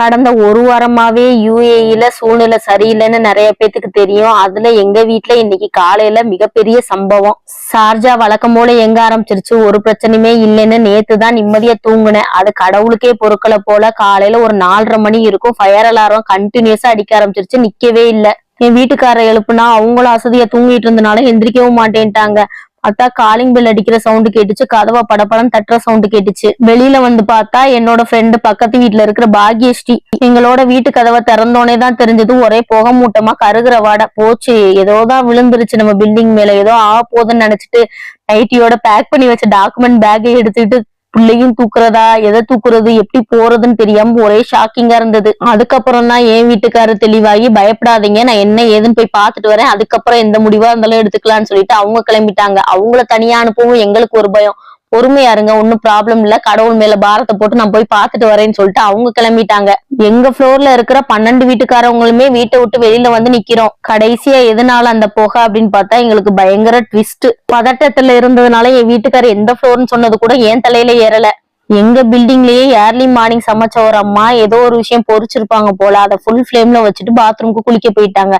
கடந்த ஒரு வாரமாவே யுஏஇல சூழ்நிலை சரியில்லைன்னு நிறைய பேத்துக்கு தெரியும். அதுல எங்க வீட்டுல இன்னைக்கு காலையில மிகப்பெரிய சம்பவம். ஷார்ஜா வழக்கம் போல எங்க ஆரம்பிச்சிருச்சு. ஒரு பிரச்சனையுமே இல்லைன்னு நேத்துதான் நிம்மதியா தூங்குனேன். அது கடவுளுக்கே பொறுக்கல போல. காலையில ஒரு 4:30 மணி இருக்கும், ஃபயர் அலாரம் கண்டினியூஸா அடிக்க ஆரம்பிச்சிருச்சு. நிக்கவே இல்லை. என் வீட்டுக்கார எழுப்புனா அவங்களும் அசதியா தூங்கிட்டு இருந்தனால எந்திரிக்கவும் மாட்டேன்ட்டாங்க. பார்த்தா காலிங் பெல் அடிக்கிற சவுண்டு கேட்டுச்சு. கதவை படப்படம் தட்டுற சவுண்டு கேட்டுச்சு. வெளியில வந்து பார்த்தா என்னோட ஃப்ரெண்டு பக்கத்து வீட்டுல இருக்கிற பாக்யஸ்ரீ. எங்களோட வீட்டு கதவை திறந்தோனே தான் தெரிஞ்சது ஒரே புகை மூட்டமா கருகிற வாடை. போச்சு, ஏதோதான் விழுந்துருச்சு நம்ம பில்டிங் மேல, ஏதோ ஆக போகுதுன்னு நினைச்சிட்டு நைட்டியோட பேக் பண்ணி வச்ச டாக்குமெண்ட் பேக்கை எடுத்துட்டு பிள்ளையும் தூக்குறதா, எதை தூக்குறது, எப்படி போறதுன்னு தெரியாம ஒரே ஷாக்கிங்கா இருந்தது. அதுக்கப்புறம் தான் என் வீட்டுக்காரரு தெளிவாகி, பயப்படாதீங்க, நான் என்ன ஏதுன்னு போய் பாத்துட்டு வரேன், அதுக்கப்புறம் எந்த முடிவா இருந்தாலும் எடுத்துக்கலாம்னு சொல்லிட்டு அவங்க கிளம்பிட்டாங்க. அவங்கள தனியா அனுப்பவும் எங்களுக்கு ஒரு பயம். பொறுமையா இருங்க, ஒன்னும் ப்ராப்ளம் இல்ல, கடவுள் மேல பாரத்தை போட்டு நான் போய் பாத்துட்டு வரேன்னு சொல்லிட்டு அவங்க கிளம்பிட்டாங்க. எங்க ஃப்ளோர்ல இருக்கிற 12 வீட்டுக்காரவங்களுமே வீட்டை விட்டு வெளியில வந்து நிக்கிறோம். கடைசியா எதனால அந்த புகை அப்படின்னு பார்த்தா எங்களுக்கு பயங்கர ட்விஸ்ட். பதட்டத்துல இருந்ததுனால என் வீட்டுக்காரர் எந்த ஃப்ளோர்னு சொன்னது கூட என் தலையில ஏறல. எங்க பில்டிங்லயே ஏர்லி மார்னிங் சமைச்ச ஒரு அம்மா ஏதோ ஒரு விஷயம் பொறிச்சிருப்பாங்க போல, அதை ஃபுல் ஃபிளேம்ல வச்சுட்டு பாத்ரூமுக்கு குளிக்க போயிட்டாங்க.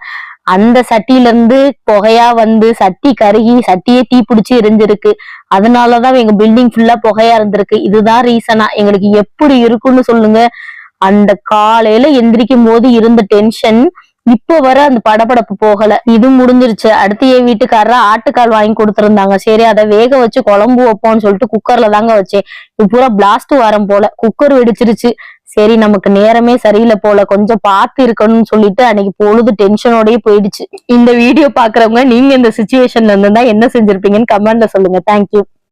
அந்த சட்டியில இருந்து புகையா வந்து சட்டி கருகி சட்டியே தீப்பிடிச்சு எரிஞ்சிருக்கு. அதனாலதான் எங்க பில்டிங் ஃபுல்லா புகையா இருந்திருக்கு. இதுதான் ரீசனா. எங்களுக்கு எப்படி இருக்குன்னு சொல்லுங்க. அந்த காலையில எந்திரிக்கும் போது இருந்த டென்ஷன் இப்ப வர அந்த படபடப்பு போகல. இது முடிஞ்சிருச்சு. அடுத்து என் வீட்டுக்காரர ஆட்டுக்கால் வாங்கி கொடுத்திருந்தாங்க. சரி, அதை வேக வச்சு குழம்பு வைப்போம்னு சொல்லிட்டு குக்கர்ல தாங்க வச்சேன். இது பூரா பிளாஸ்ட் வாரம் போல, குக்கர் வெடிச்சிருச்சு. சரி, நமக்கு நேரமே சரியில்லை போல, கொஞ்சம் பார்த்து இருக்கணும்னு சொல்லிட்டு அன்னைக்கு பொழுது டென்ஷனோடய போயிடுச்சு. இந்த வீடியோ பாக்குறவங்க நீங்க இந்த சிச்சுவேஷன்ல இருந்தா என்ன செஞ்சிருப்பீங்கன்னு கமெண்ட்ல சொல்லுங்க. தேங்க்யூ.